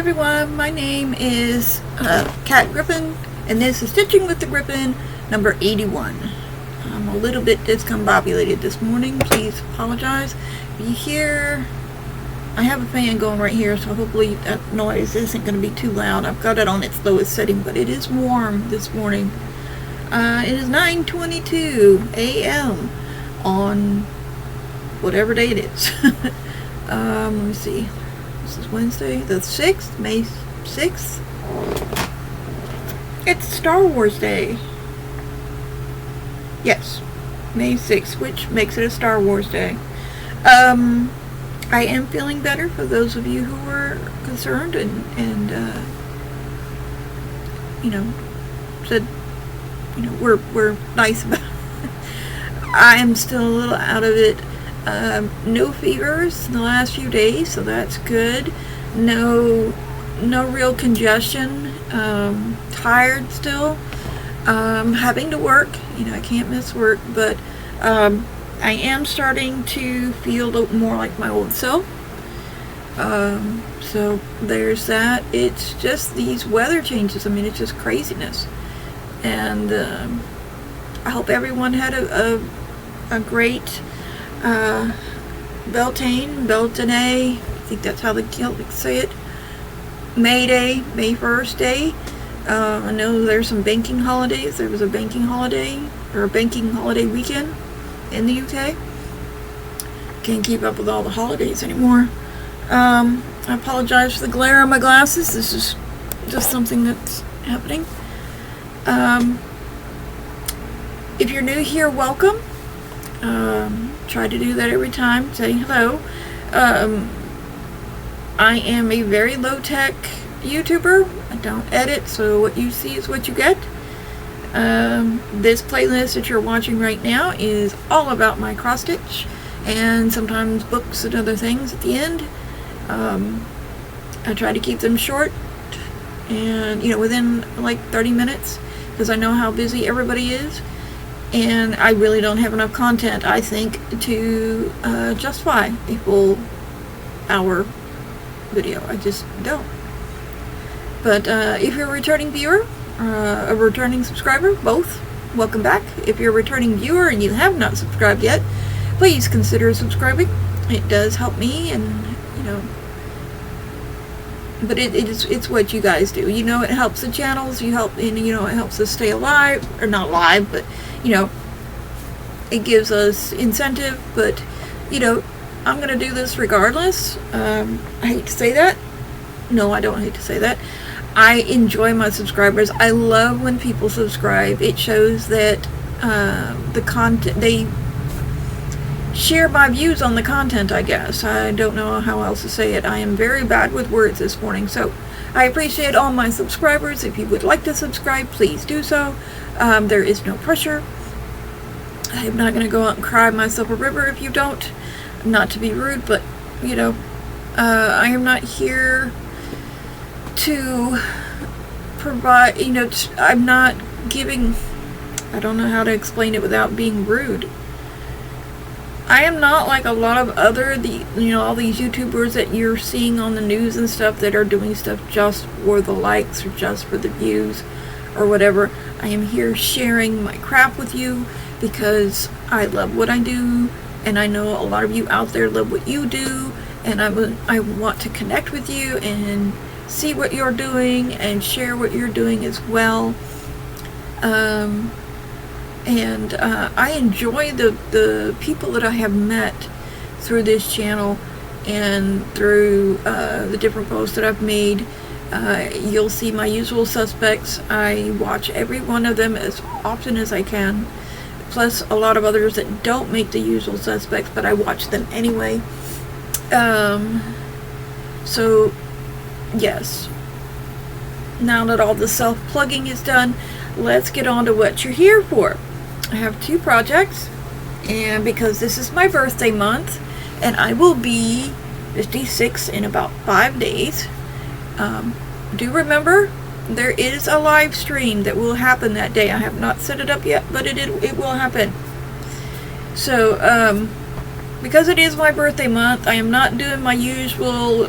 everyone, my name is Cat Griffin, and this is Stitching with the Griffin number 81. I'm a little bit discombobulated this morning, please apologize. Be here. I have a fan going right here, so hopefully that noise isn't going to be too loud. I've got it on its lowest setting, but it is warm this morning. It is 9:22 a.m. on whatever day it is. Let me see. This is Wednesday, the 6th, May 6th. It's Star Wars Day. Yes, May 6th, which makes it a Star Wars Day. I am feeling better for those of you who were concerned and said, we're nice about it. I am still a little out of it. No fevers in the last few days, so that's good. No real congestion. Tired still. Having to work. I can't miss work, but I am starting to feel a little more like my old self. So there's that. It's just these weather changes. It's just craziness. And I hope everyone had a great Beltane, I think that's how the Celtics say it, May 1st Day. I know there's some banking holidays. There was a banking holiday, or a banking holiday weekend in the UK. Can't keep up with all the holidays anymore. I apologize for the glare on my glasses. This is just something that's happening. If you're new here, welcome. Try to do that every time. Say hello. I am a very low-tech YouTuber. I don't edit, so what you see is what you get. This playlist that you're watching right now is all about my cross stitch, and sometimes books and other things at the end. I try to keep them short and within like 30 minutes, because I know how busy everybody is. And I really don't have enough content, I think, to justify a full hour video. I just don't. But if you're a returning viewer, a returning subscriber, both, welcome back. If you're a returning viewer and you have not subscribed yet, please consider subscribing. It does help me, and but it's what you guys do. It helps the channels. You help, and it helps us stay alive, or not alive, but it gives us incentive. But I'm gonna do this regardless. I hate to say that. No, I don't hate to say that. I enjoy my subscribers. I love when people subscribe. It shows that the content, they share my views on the content, I guess. I don't know how else to say it. I am very bad with words this morning, so I appreciate all my subscribers. If you would like to subscribe, please do so. There is no pressure. I'm not going to go out and cry myself a river if you don't. Not to be rude, but I am not here to provide, I'm not giving, I don't know how to explain it without being rude. I am not like a lot of other, all these YouTubers that you're seeing on the news and stuff that are doing stuff just for the likes or just for the views or whatever. I am here sharing my crap with you because I love what I do, and I know a lot of you out there love what you do, and I want to connect with you and see what you're doing and share what you're doing as well. And I enjoy the people that I have met through this channel and through the different posts that I've made. You'll see my usual suspects. I watch every one of them as often as I can, plus a lot of others that don't make the usual suspects, but I watch them anyway. So yes, now that all the self-plugging is done, let's get on to what you're here for. I have two projects, and because this is my birthday month, and I will be 56 in about 5 days, do remember there is a live stream that will happen that day. I have not set it up yet, but it will happen. So because it is my birthday month, I am not doing my usual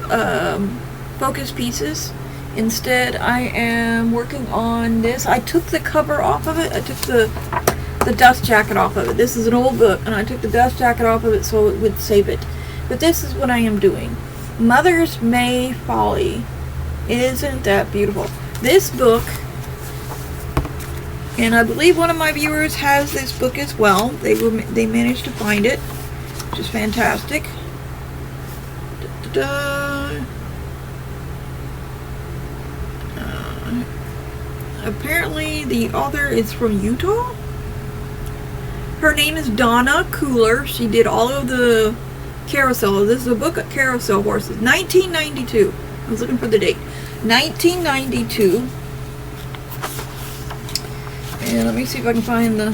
focus pieces. Instead, I am working on this. I took the cover off of it. I took the dust jacket off of it. This is an old book, and I took the dust jacket off of it so it would save it. But this is what I am doing. Mother's May Folly. Isn't that beautiful? This book, and I believe one of my viewers has this book as well. They managed to find it, which is fantastic. Apparently the author is from Utah. Her name is Donna Cooler. She did all of the Carousel. This is a book of Carousel horses. 1992. I was looking for the date. 1992. And let me see if I can find the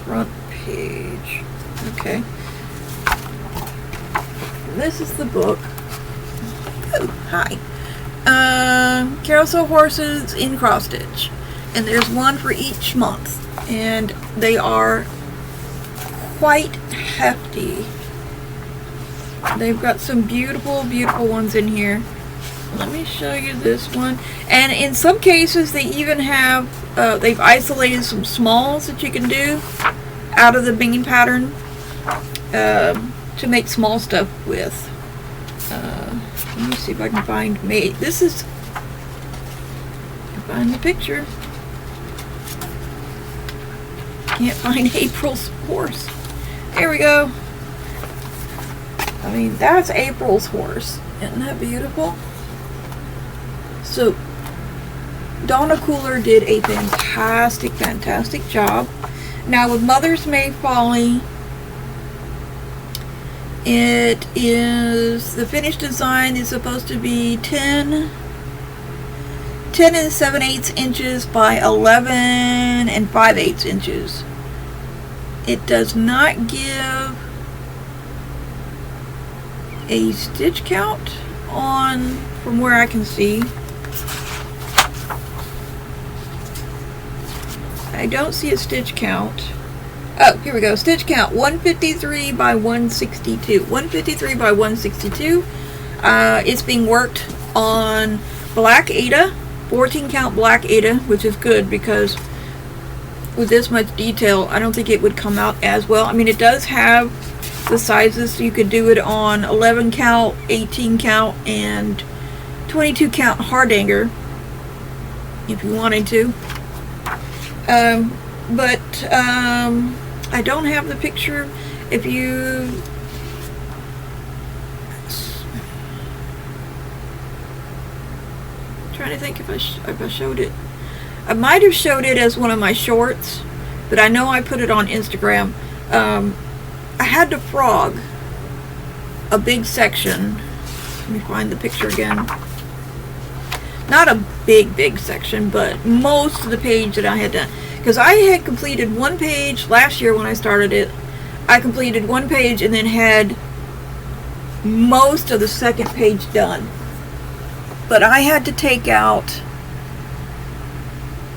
front page. Okay. This is the book. Oh, hi. Carousel horses in cross stitch. And there's one for each month. And they are quite hefty. They've got some beautiful, beautiful ones in here. Let me show you this one. And in some cases, they even have, they've isolated some smalls that you can do out of the main pattern to make small stuff with. Let me see if I can find May. This is, find the picture. Can't find April's horse. There we go. I mean, that's April's horse. Isn't that beautiful? So, Donna Cooler did a fantastic, fantastic job. Now, with Mother's May Folly, it is, the finished design is supposed to be 10 and 7/8 inches by 11 and 5/8 inches. It does not give a stitch count on, from where I can see. I don't see a stitch count. Oh, here we go. Stitch count 153 by 162. 153 by 162. It's being worked on black Aida, 14 count black Aida, which is good because with this much detail, I don't think it would come out as well. I mean, it does have the sizes, so you could do it on 11 count, 18 count, and 22 count hardanger if you wanted to. But I don't have the picture. If you trying to think if I showed it. I might have showed it as one of my shorts, but I know I put it on Instagram. I had to frog a big section. Let me find the picture again. Not a big section, but most of the page that I had done. Because I had completed one page last year when I started it. I completed one page and then had most of the second page done. But I had to take out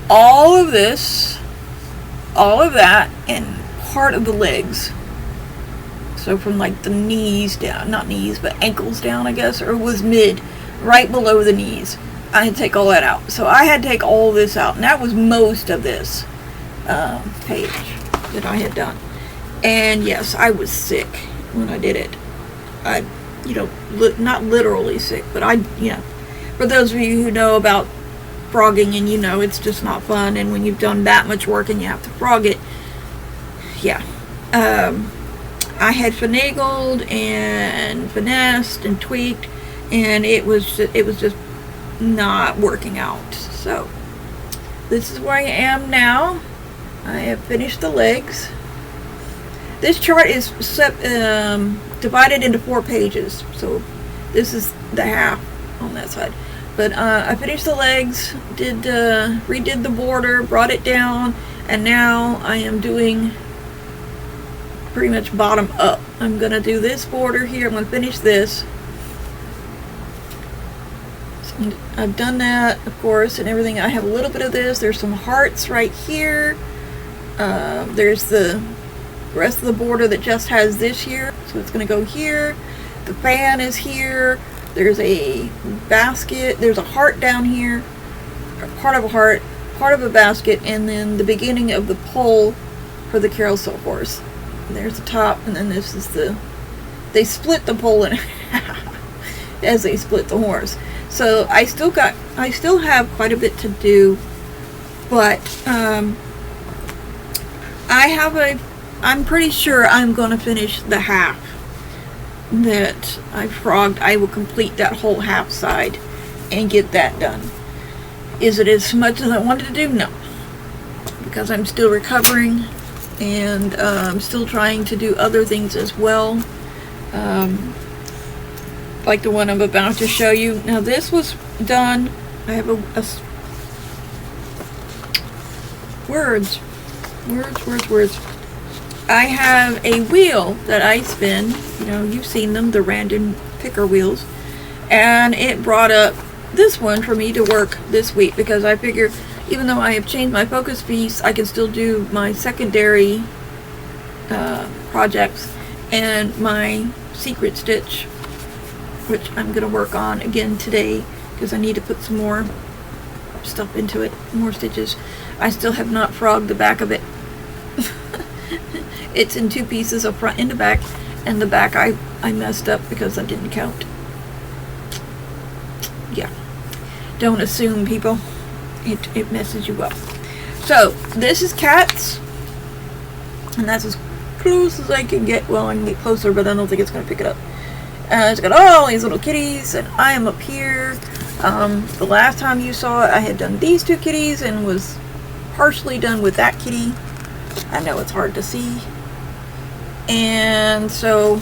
all of this, all of that, and part of the legs. So from like the knees down, not knees, but ankles down, I guess, or it was mid, right below the knees. I had to take all that out. So I had to take all this out, and that was most of this page that I had done. And yes, I was sick when I did it. I, not literally sick, but for those of you who know about frogging, and it's just not fun, and when you've done that much work and you have to frog it, yeah. I had finagled and finessed and tweaked, and it was just not working out. So this is where I am now. I have finished the legs. This chart is divided into 4 pages, so this is the half on that side. But I finished the legs, redid the border, brought it down, and now I am doing pretty much bottom up. I'm going to do this border here. I'm going to finish this. So I've done that, of course, and everything. I have a little bit of this. There's some hearts right here. There's the rest of the border that just has this here. So it's going to go here. the fan is here. There's a basket. There's a heart down here. Part of a heart, part of a basket, and then the beginning of the pole for the carousel horse. And there's the top, and then this is the... They split the pole in half as they split the horse. So I still have quite a bit to do, but I'm pretty sure I'm going to finish the half that I frogged. I will complete that whole half side and get that done. Is it as much as I wanted to do? No. Because I'm still recovering, and I'm still trying to do other things as well. Like the one I'm about to show you. Now this was done, I have words. I have a wheel that I spin, you know, you've seen them, the random picker wheels, and it brought up this one for me to work this week, because I figure even though I have changed my focus piece, I can still do my secondary projects and my secret stitch, which I'm going to work on again today because I need to put some more stuff into it, more stitches. I still have not frogged the back of it. It's in two pieces, a front and a back, and the back I messed up because I didn't count. Yeah, don't assume, people. It messes you up. So this is cats, and that's as close as I can get. Well, I can get closer, but I don't think it's going to pick it up. It's got all these little kitties, and I am up here. The last time you saw it, I had done these two kitties and was partially done with that kitty. I know it's hard to see. And so,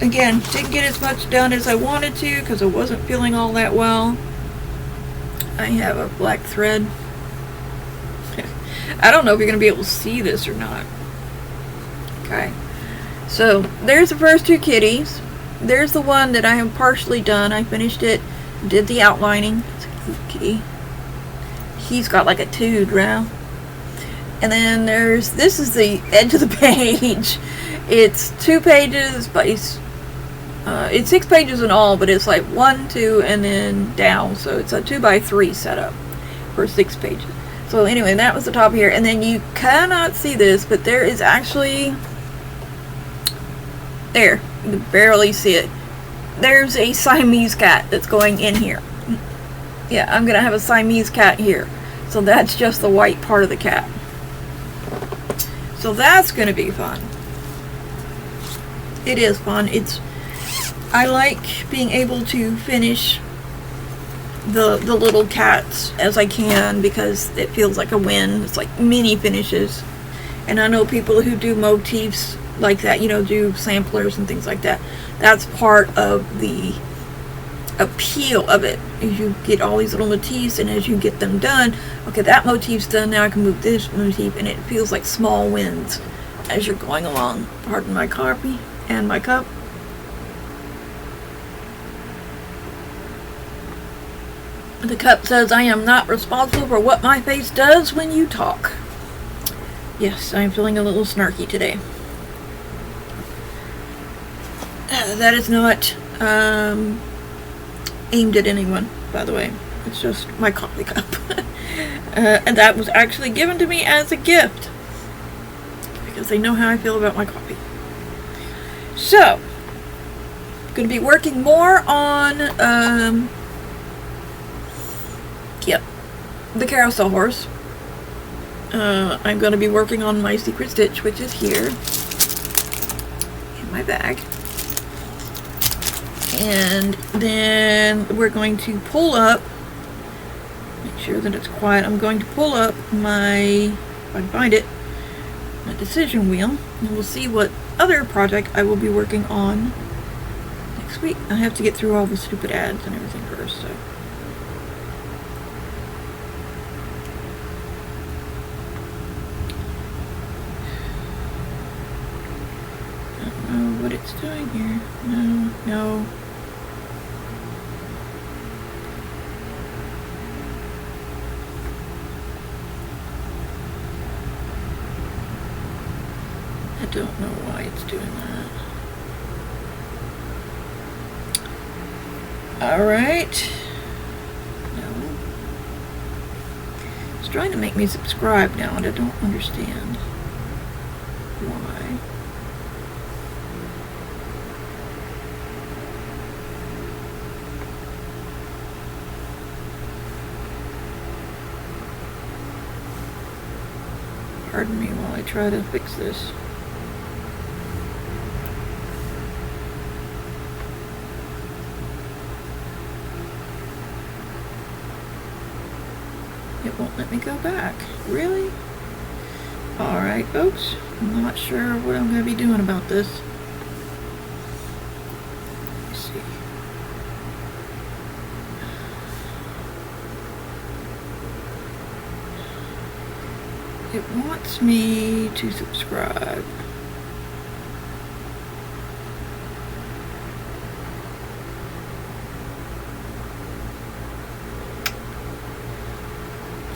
again, didn't get as much done as I wanted to because I wasn't feeling all that well. I have a black thread. I don't know if you're going to be able to see this or not. Okay. So, there's the first two kitties. There's the one that I have partially done. I finished it, did the outlining. It's a cute kitty. He's got like a toad now. And then this is the edge of the page. It's 2 pages, but it's 6 pages in all, but it's like 1, 2, and then down. So it's a 2x3 setup for 6 pages. So anyway, that was the top here. And then you cannot see this, but there is actually... There, you can barely see it. There's a Siamese cat that's going in here. Yeah, I'm gonna have a Siamese cat here. So that's just the white part of the cat. So that's gonna be fun. It is fun. I like being able to finish the little cats as I can because it feels like a win. It's like mini finishes. And I know people who do motifs like that, you know, do samplers and things like that. That's part of the appeal of it. As you get all these little motifs, and as you get them done, okay, that motif's done, now I can move this motif, and it feels like small wins as you're going along. Pardon my coffee and my cup. The cup says, I am not responsible for what my face does when you talk. Yes, I'm feeling a little snarky today. That is not aimed at anyone, by the way. It's just my coffee cup. And that was actually given to me as a gift because they know how I feel about my coffee. So, going to be working more on the carousel horse. I'm going to be working on my secret stitch, which is here in my bag. And then we're going to pull up, make sure that it's quiet, I'm going to pull up my, if I can find it, my decision wheel, and we'll see what other project I will be working on next week. I have to get through all the stupid ads and everything first, so. I don't know what it's doing here. No. I don't know why it's doing that. Alright. No. It's trying to make me subscribe now, and I don't understand why. Pardon me while I try to fix this. It won't let me go back. Really? Alright, folks. I'm not sure what I'm going to be doing about this. Let's see. It wants me to subscribe.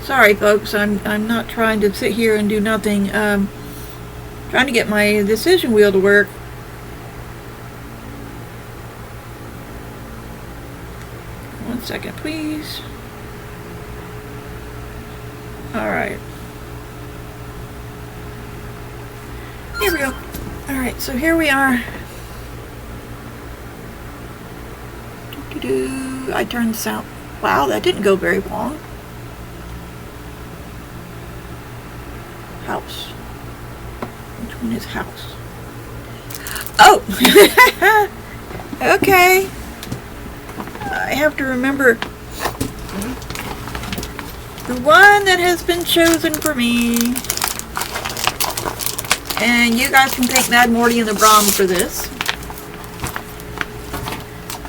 Sorry, folks. I'm not trying to sit here and do nothing. Trying to get my decision wheel to work. One second, please. All right. Here we go. Alright, so here we are. Doo-doo-doo. I turned this out. Wow, that didn't go very long. House. Which one is house? Oh! Okay. I have to remember the one that has been chosen for me. And you guys can thank Mad Morty and the Brahm for this.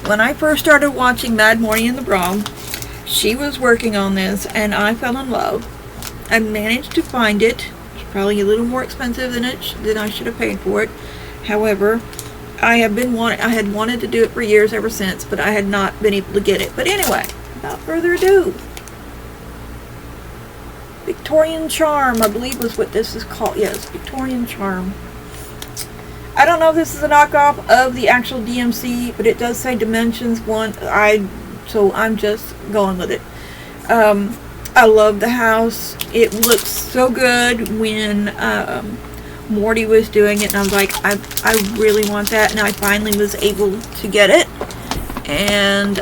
When I first started watching Mad Morty and the Brahm, she was working on this, and I fell in love. I managed to find it. It's probably a little more expensive than I should have paid for it. However, I had wanted to do it for years ever since, but I had not been able to get it. But anyway, without further ado, Victorian Charm, I believe was what this is called. Yes, Victorian Charm. I don't know if this is a knockoff of the actual DMC, but it does say Dimensions 1. So I'm just going with it. I love the house. It looks so good when Morty was doing it, and I was like, I really want that, and I finally was able to get it. And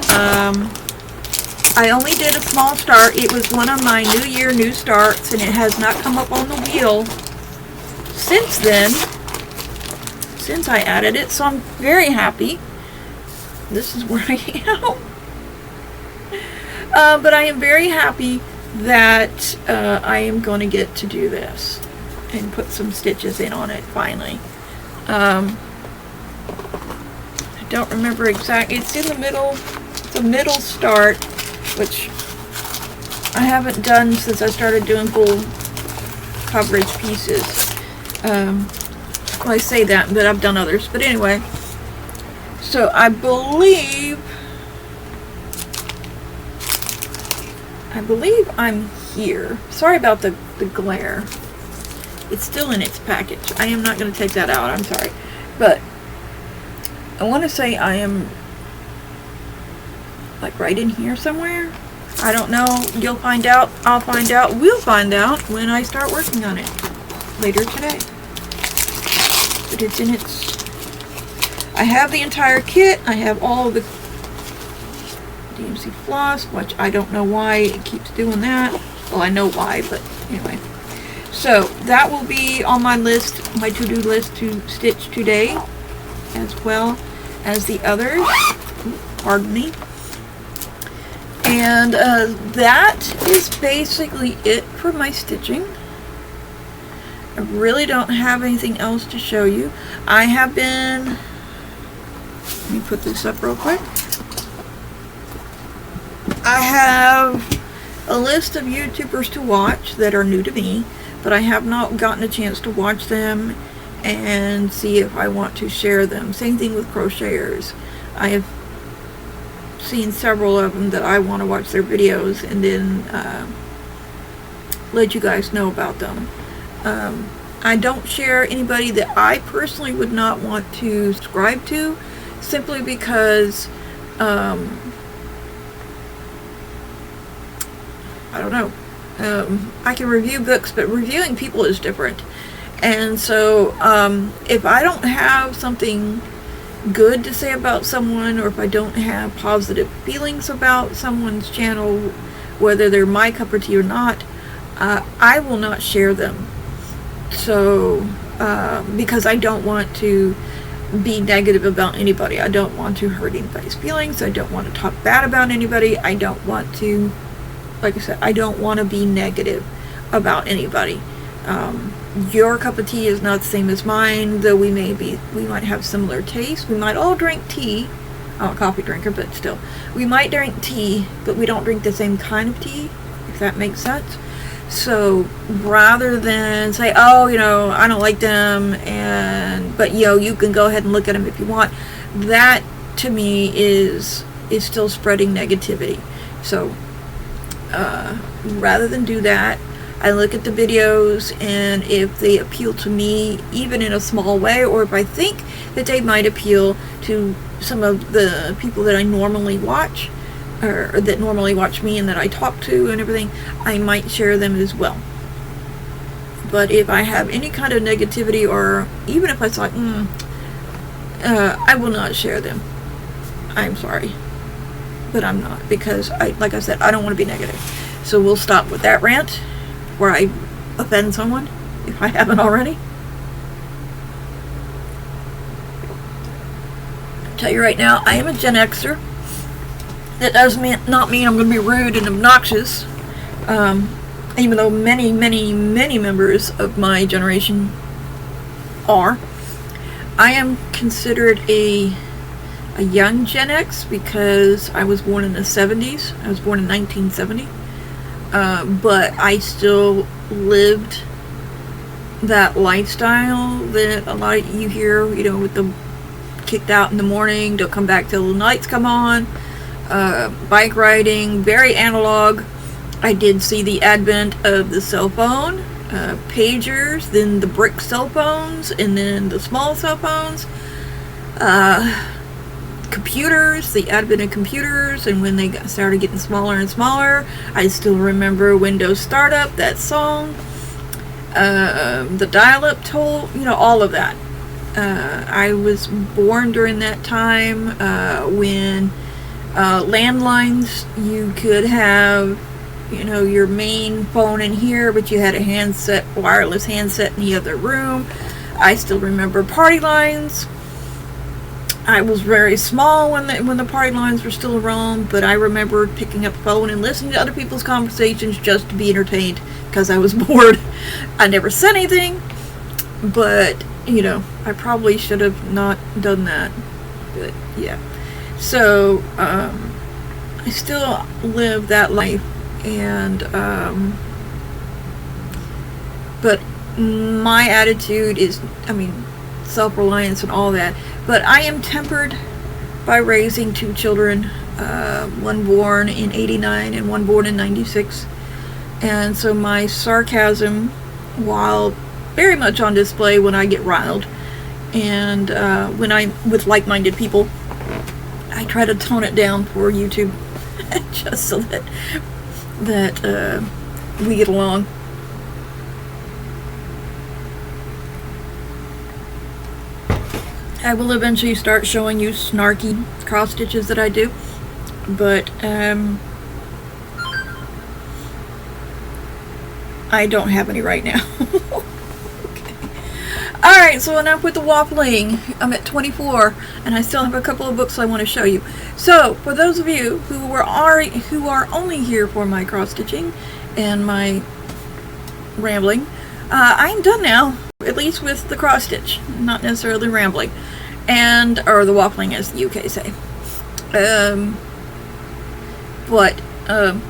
I only did a small start. It was one of my New Year new starts, and it has not come up on the wheel since then, since I added it, so I'm very happy. This is where I am. But I am very happy that I am going to get to do this and put some stitches in on it finally. I don't remember exactly. It's in the middle, the middle start, which I haven't done since I started doing full coverage pieces. Well, I say that, but I've done others. But anyway, so I believe I'm here. Sorry about the glare. It's still in its package. I am not going to take that out. I'm sorry. But I want to say I am like right in here somewhere. I don't know. You'll find out. I'll find out. We'll find out when I start working on it later today. But it's in its... I have the entire kit. I have all of the DMC floss, which I don't know why it keeps doing that. Well, I know why, but anyway. So that will be on my list, my to-do list to stitch today, as well as the others. Pardon me. And that is basically it for my stitching. I really don't have anything else to show you. I have been... Let me put this up real quick. I have a list of YouTubers to watch that are new to me, but I have not gotten a chance to watch them and see if I want to share them. Same thing with crocheters. I have seen several of them that I want to watch their videos and then let you guys know about them. I don't share anybody that I personally would not want to subscribe to, simply because I don't know. I can review books, but reviewing people is different. And so if I don't have something good to say about someone, or if I don't have positive feelings about someone's channel, whether they're my cup of tea or not, I will not share them. So because I don't want to be negative about anybody. I don't want to hurt anybody's feelings. I don't want to talk bad about anybody. I don't want to, like I said, I don't want to be negative about anybody. Your cup of tea is not the same as mine, though we might have similar tastes. We might all drink tea. I'm a coffee drinker, but still. We might drink tea, but we don't drink the same kind of tea, if that makes sense. So rather than say, oh, I don't like them, but you can go ahead and look at them if you want, that to me is still spreading negativity. So rather than do that, I look at the videos, and if they appeal to me, even in a small way, or if I think that they might appeal to some of the people that I normally watch, or that normally watch me and that I talk to and everything, I might share them as well. But if I have any kind of negativity, or even if I thought, I will not share them. I'm sorry, but I'm not, because like I said, I don't want to be negative. So we'll stop with that rant where I offend someone, if I haven't already. I'll tell you right now, I am a Gen Xer. That does not mean I'm going to be rude and obnoxious, even though many, many, many members of my generation are. I am considered a young Gen X because I was born in the 70s. I was born in 1970. But I still lived that lifestyle that a lot of you hear, with them kicked out in the morning, don't come back till the lights come on. Bike riding, very analog. I did see the advent of the cell phone, pagers, then the brick cell phones, and then the small cell phones, computers, the advent of computers, and when they started getting smaller and smaller. I still remember Windows Startup, that song, the dial-up toll, all of that. I was born during that time when landlines, you could have, your main phone in here, but you had a wireless handset in the other room. I still remember party lines. I was very small when the party lines were still around, but I remember picking up the phone and listening to other people's conversations just to be entertained because I was bored. I never said anything, but, I probably should have not done that. But, yeah. So, I still live that life, and, but my attitude is, self-reliance and all that, but I am tempered by raising two children, one born in 89 and one born in 96, and so my sarcasm, while very much on display when I get riled, and when I'm with like-minded people, I try to tone it down for YouTube, just so that we get along. I will eventually start showing you snarky cross stitches that I do, but I don't have any right now. Okay. Alright, so enough with the waffling. I'm at 24, and I still have a couple of books I want to show you. So, for those of you who are only here for my cross stitching and my rambling, I'm done now, at least with the cross stitch, not necessarily rambling, or the waffling, as the UK say.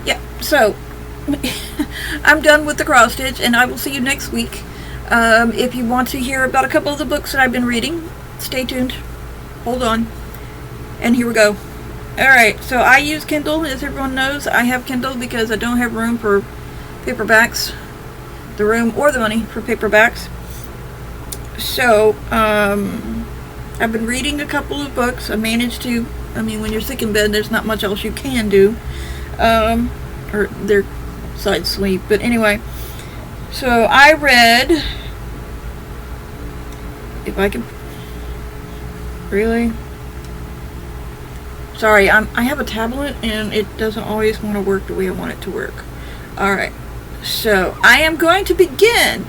Yeah, so I'm done with the cross stitch, and I will see you next week. If you want to hear about a couple of the books that I've been reading, stay tuned. Hold on. And here we go. Alright, so I use Kindle, as everyone knows. I have Kindle because I don't have room for paperbacks. The room or the money for paperbacks. So, I've been reading a couple of books. I managed to, when you're sick in bed, there's not much else you can do. Or they're side sweep. But anyway, so I read, if I can, really? Sorry, I have a tablet and it doesn't always want to work the way I want it to work. Alright, so I am going to begin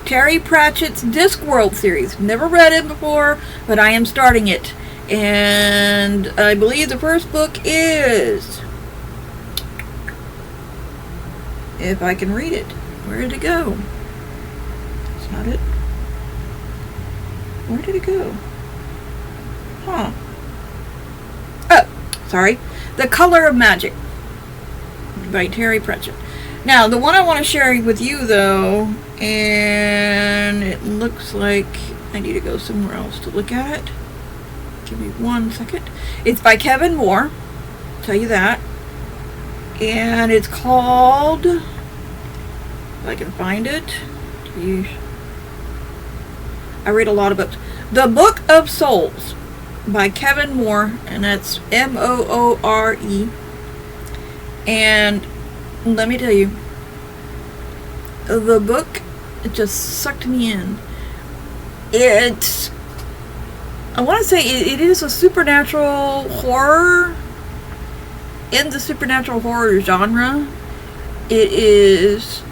Terry Pratchett's Discworld series. Never read it before, but I am starting it. And I believe the first book is, if I can read it. Where did it go? That's not it. Where did it go? Huh. Oh, sorry. The Color of Magic by Terry Pratchett. Now, the one I want to share with you, though, and it looks like I need to go somewhere else to look at it. Give me 1 second. It's by Kevin Moore. I'll tell you that. And it's called, if I can find it. Geez. I read a lot of books. The Book of Souls by Kevin Moore, and that's Moore. And let me tell you, the book, it just sucked me in. It's, I want to say it is a supernatural horror. In the supernatural horror genre, it is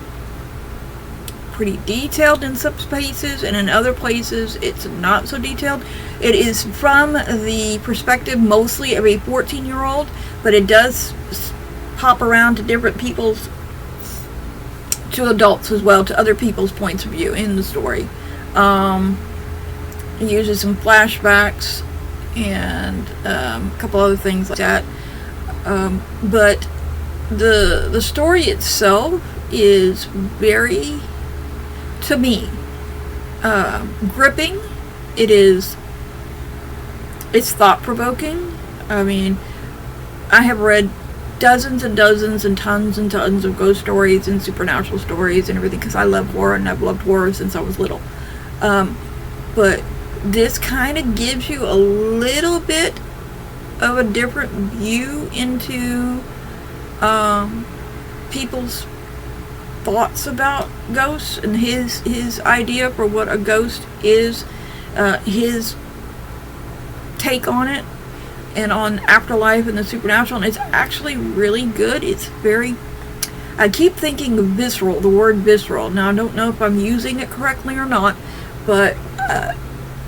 pretty detailed in some places, and in other places it's not so detailed. It is from the perspective mostly of a 14-year-old, but it does pop around to different people's, to adults as well, to other people's points of view in the story. It uses some flashbacks and a couple other things like that. But the story itself is very, to me, gripping. It's thought-provoking. I mean, I have read dozens and dozens and tons of ghost stories and supernatural stories and everything, because I love horror, and I've loved horror since I was little. But this kind of gives you a little bit of a different view into people's thoughts about ghosts, and his idea for what a ghost is, his take on it, and on afterlife and the supernatural. And it's actually really good. It's very, I keep thinking of visceral, the word visceral. Now, I don't know if I'm using it correctly or not, but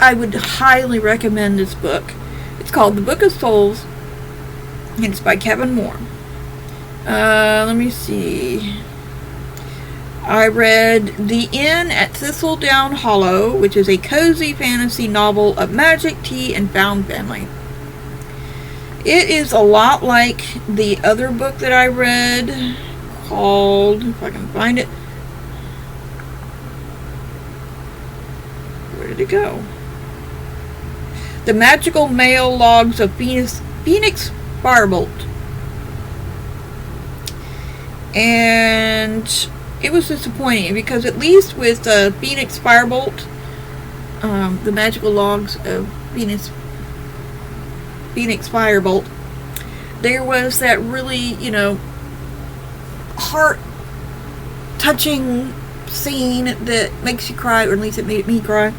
I would highly recommend this book. It's called The Book of Souls, and it's by Kevin Moore. Let me see. I read The Inn at Thistledown Hollow, which is a cozy fantasy novel of magic, tea, and found family. It is a lot like the other book that I read called, if I can find it. Where did it go? The Magical Mail Logs of Phoenix Firebolt. And it was disappointing, because at least with Phoenix Firebolt, the Magical Logs of Phoenix Firebolt, there was that really, heart-touching scene that makes you cry, or at least it made me cry.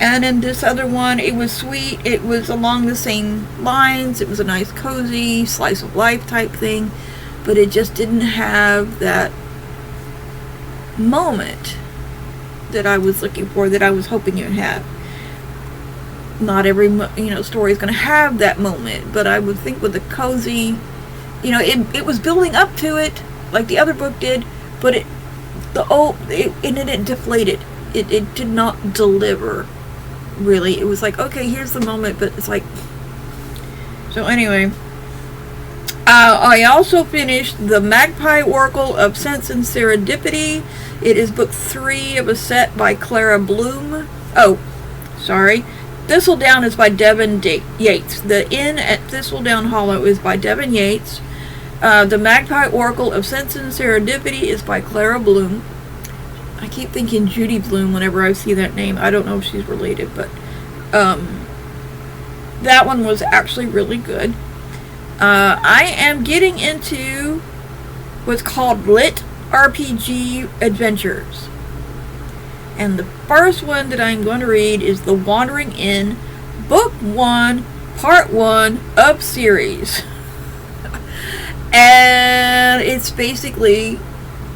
And in this other one, it was sweet. It was along the same lines. It was a nice, cozy, slice of life type thing, but it just didn't have that moment that I was looking for, that I was hoping it would have. Not every story is going to have that moment, but I would think with the cozy, it was building up to it like the other book did, but it deflated. It did not deliver, really. It was like, okay, here's the moment, but it's like, so anyway, I also finished The Magpie Oracle of Sense and Serendipity. It is book 3 of a set by Clara Bloom. Oh, sorry. Thistledown is by Devin Yates. The Inn at Thistledown Hollow is by Devin Yates. The Magpie Oracle of Sense and Serendipity is by Clara Bloom. I keep thinking Judy Bloom whenever I see that name. I don't know if she's related, but that one was actually really good. I am getting into what's called lit RPG adventures. And the first one that I'm going to read is The Wandering Inn, Book 1, Part 1 of series. And it's basically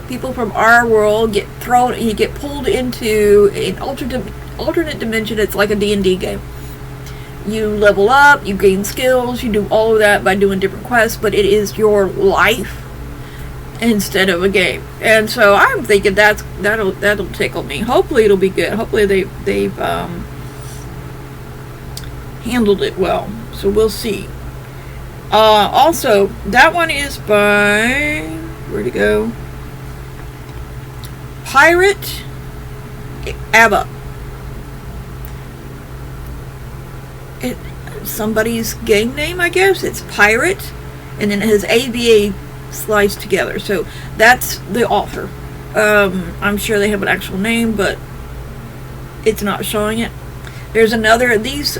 people from our world get pulled into an alternate dimension. It's like a D&D game. You level up, you gain skills, you do all of that by doing different quests, but it is your life instead of a game. And so I'm thinking that'll tickle me. Hopefully it'll be good. Hopefully they've handled it well. So we'll see. Also, that one is by, where'd it go? Pirate ABBA. Somebody's game name, I guess. It's Pirate, and then it has ABA sliced together. So that's the author. I'm sure they have an actual name, but it's not showing it. There's another.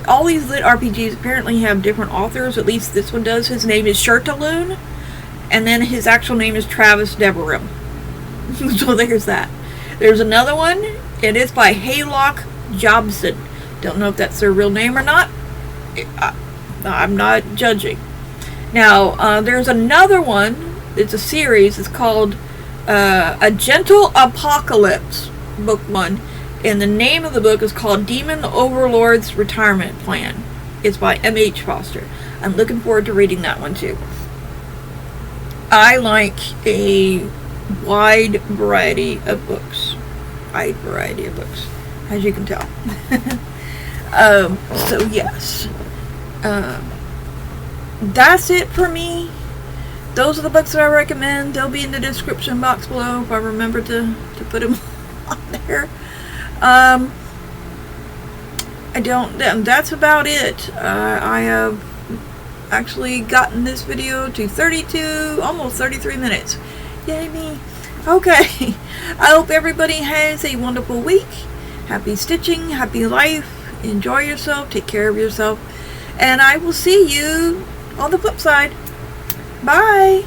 All these lit RPGs apparently have different authors. At least this one does. His name is Shirtaloon, and then his actual name is Travis Deverim. So there's that. There's another one, and it's by Haylock Jobson. Don't know if that's their real name or not. I'm not judging. Now, there's another one. It's a series. It's called A Gentle Apocalypse, Book 1. And the name of the book is called Demon Overlord's Retirement Plan. It's by M.H. Foster. I'm looking forward to reading that one too. I like a wide variety of books. As you can tell. So yes. That's it for me. Those are the books that I recommend. They'll be in the description box below if I remember to put them on there. That's about it. I have actually gotten this video to 32, almost 33 minutes. Yay me. Okay. I hope everybody has a wonderful week. Happy stitching, happy life. Enjoy yourself, take care of yourself, and I will see you on the flip side. Bye.